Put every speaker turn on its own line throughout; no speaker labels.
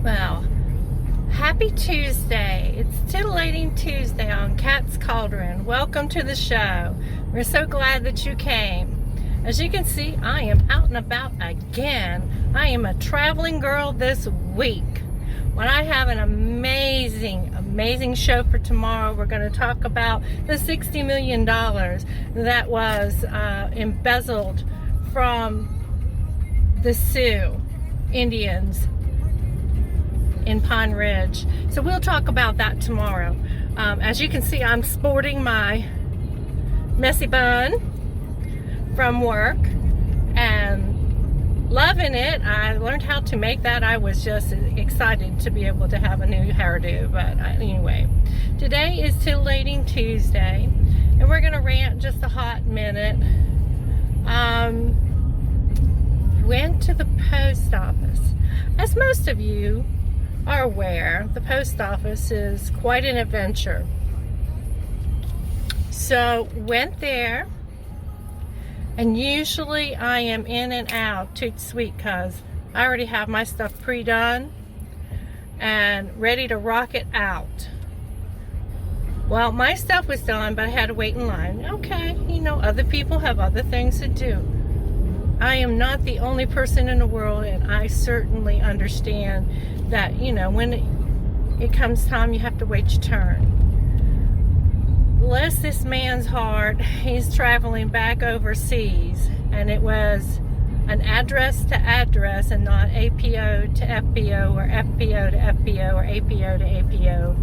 Well, happy Tuesday. It's Titillating Tuesday on Cat's Cauldron. Welcome to the show. We're so glad that you came. As you can see, I am out and about again. I am a traveling girl this week. When I have an amazing show for tomorrow, we're going to talk about the $60 million that was embezzled from the Sioux Indians in Pine Ridge. So we'll talk about that tomorrow. As you can see, I'm sporting my messy bun from work and loving it. I learned how to make that. I was just excited to be able to have a new hairdo. But anyway, today is Titillating Tuesday, and we're gonna rant just a hot minute. Went to the post office. As most of you are aware, the post office is quite an adventure. So went there, and usually I am in and out toot sweet cause I already have my stuff pre-done and ready to rock it out. Well, my stuff was done, but I had to wait in line. Okay, you know, other people have other things to do. I am not the only person in the world, and I certainly understand that, you know, when it comes time, you have to wait your turn. Bless this man's heart, he's traveling back overseas, and it was an address to address and not APO to FBO or FBO to FBO or APO to APO.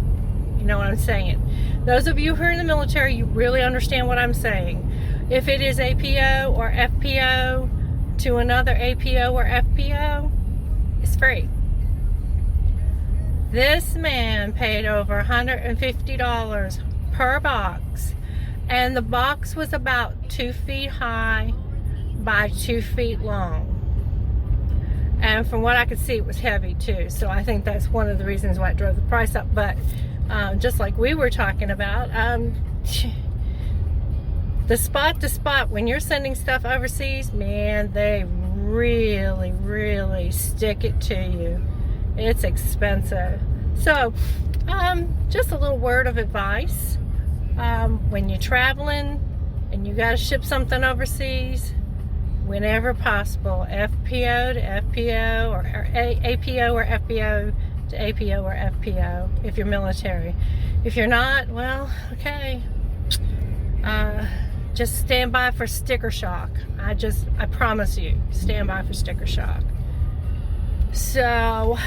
You know what I'm saying? Those of you who are in the military, you really understand what I'm saying. If it is APO or FPO to another APO or FPO, it's free. This man paid over $150 per box, and the box was about 2 feet high by 2 feet long. And from what I could see, it was heavy too. So I think that's one of the reasons why it drove the price up. But just like we were talking about, the spot to spot, when you're sending stuff overseas, man, they really stick it to you. It's expensive. So just a little word of advice. When you're traveling and you got to ship something overseas, whenever possible, FPO to FPO or APO or FBO to APO or FPO if you're military. If you're not, well, okay. Just stand by for sticker shock. I promise you, stand by for sticker shock. So,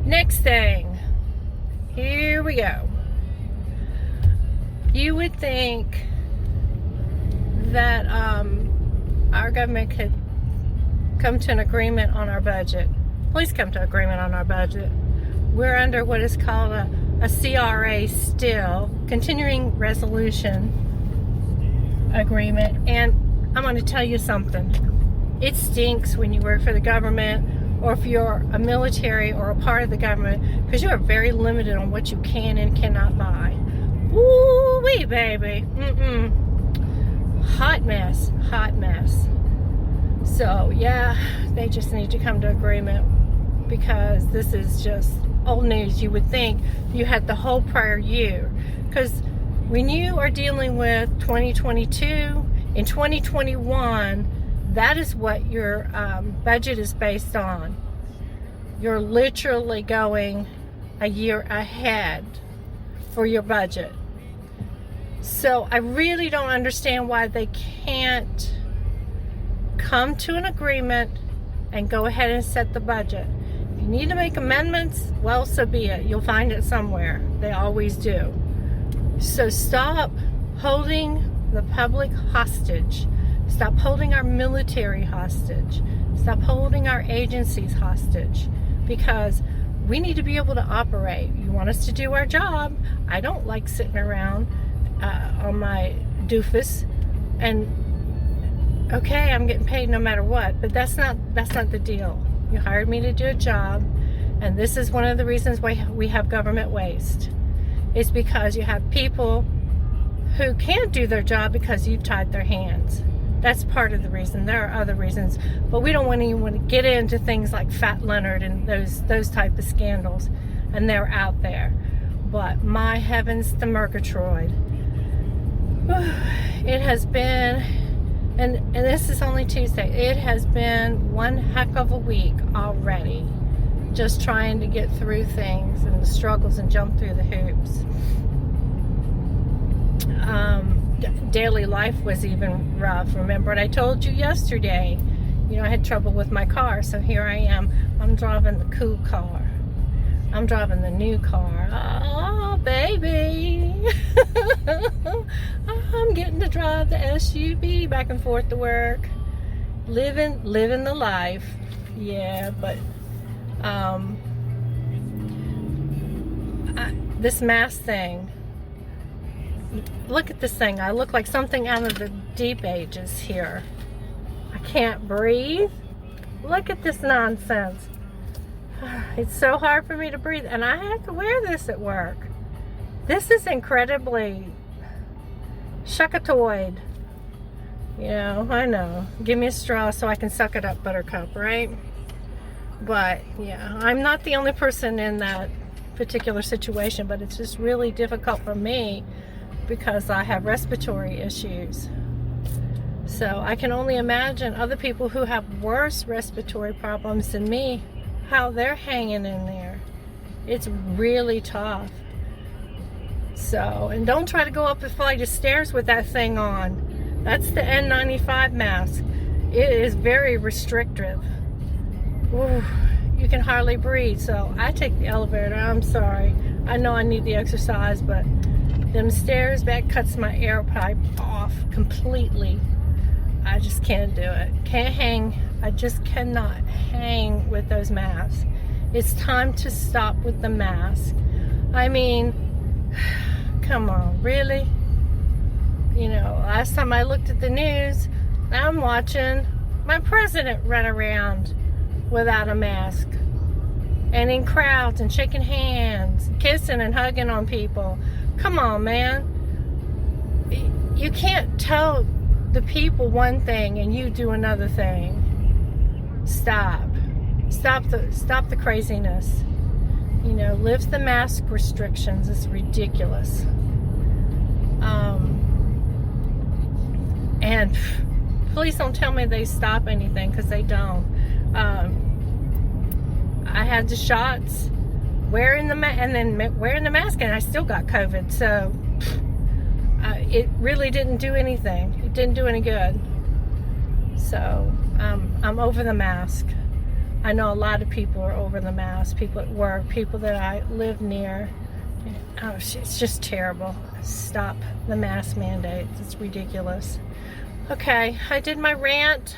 next thing, here we go. You would think that our government could come to an agreement on our budget. Please come to agreement on our budget. We're under what is called a CRA still, continuing resolution agreement, and I'm going to tell you something. It stinks when you work for the government, or if you're a military or a part of the government, because you are very limited on what you can and cannot buy. Woo-wee, baby. Hot mess. So yeah, they just need to come to agreement, because this is just old news. You would think you had the whole prior year, because when you are dealing with 2022 and 2021, that is what your budget is based on. You're literally going a year ahead for your budget. So I really don't understand why they can't come to an agreement and go ahead and set the budget. If you need to make amendments, well, so be it. You'll find it somewhere. They always do. So stop holding the public hostage. Stop holding our military hostage. Stop holding our agencies hostage, because we need to be able to operate. You want us to do our job. I don't like sitting around on my doofus and okay, I'm getting paid no matter what, but that's not the deal. You hired me to do a job, and this is one of the reasons why we have government waste. It's because you have people who can't do their job because you've tied their hands. That's part of the reason. There are other reasons, but we don't even want to get into things like Fat Leonard and those type of scandals, and they're out there. But my heavens, the Murgatroyd. It has been, and this is only Tuesday, it has been one heck of a week already, just trying to get through things and the struggles and jump through the hoops. Daily life was even rough. Remember what I told you yesterday? I had trouble with my car, so here I am. I'm driving the cool car. I'm driving the new car. Oh, baby. I'm getting to drive the SUV back and forth to work. Living the life. Yeah, but this mask thing. Look at this thing. I look like something out of the deep ages here. I can't breathe. Look at this nonsense. It's so hard for me to breathe, and I have to wear this at work. This is incredibly shuckatoid. I know. Give me a straw so I can suck it up, Buttercup, right? But yeah, I'm not the only person in that particular situation, but it's just really difficult for me because I have respiratory issues. So I can only imagine other people who have worse respiratory problems than me, how they're hanging in there. It's really tough. So, and don't try to go up a flight of stairs with that thing on. That's the N95 mask. It is very restrictive. Ooh, you can hardly breathe. So I take the elevator. I'm sorry. I know I need the exercise, but them stairs, that cuts my air pipe off completely. I just can't do it. Can't hang. I just cannot hang with those masks. It's time to stop with the mask. I mean, come on, really? Last time I looked at the news, I'm watching my president run around without a mask. And in crowds and shaking hands, kissing and hugging on people. Come on, man. You can't tell the people one thing and you do another thing. Stop the craziness. Lift the mask restrictions. It's ridiculous. And please don't tell me they stop anything, because they don't. I had the shots, wearing the mask, and I still got COVID. So it really didn't do anything. It didn't do any good. So I'm over the mask. I know a lot of people are over the mask. People at work, people that I live near. Oh, it's just terrible. Stop the mask mandates. It's ridiculous. Okay, I did my rant.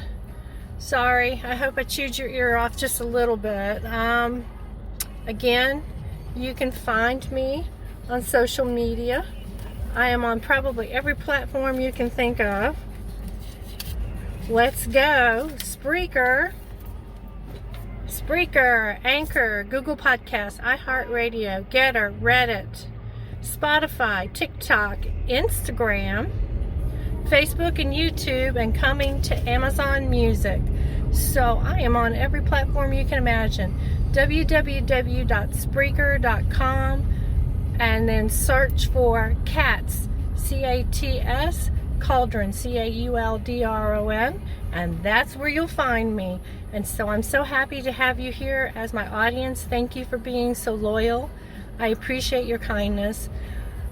Sorry. I hope I chewed your ear off just a little bit. Again, you can find me on social media. I am on probably every platform you can think of. Let's go. Spreaker, Anchor, Google Podcasts, iHeartRadio, Getter, Reddit, Spotify, TikTok, Instagram, Facebook and YouTube, and coming to Amazon Music. So I am on every platform you can imagine. www.spreaker.com, and then search for CATS, C-A-T-S, Cauldron, C-A-U-L-D-R-O-N, and that's where you'll find me. And so I'm so happy to have you here as my audience. Thank you for being so loyal. I appreciate your kindness.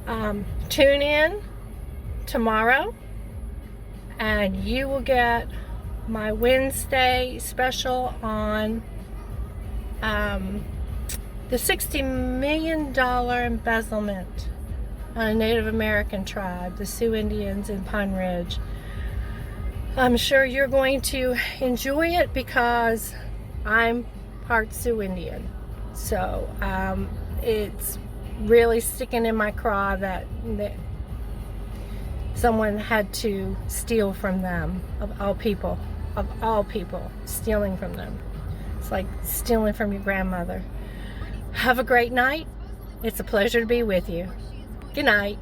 Tune in tomorrow, and you will get my Wednesday special on the $60 million embezzlement on a Native American tribe, the Sioux Indians in Pine Ridge. I'm sure you're going to enjoy it because I'm part Sioux Indian. So it's really sticking in my craw that someone had to steal from them, of all people, stealing from them. It's like stealing from your grandmother. Have a great night. It's a pleasure to be with you. Good night.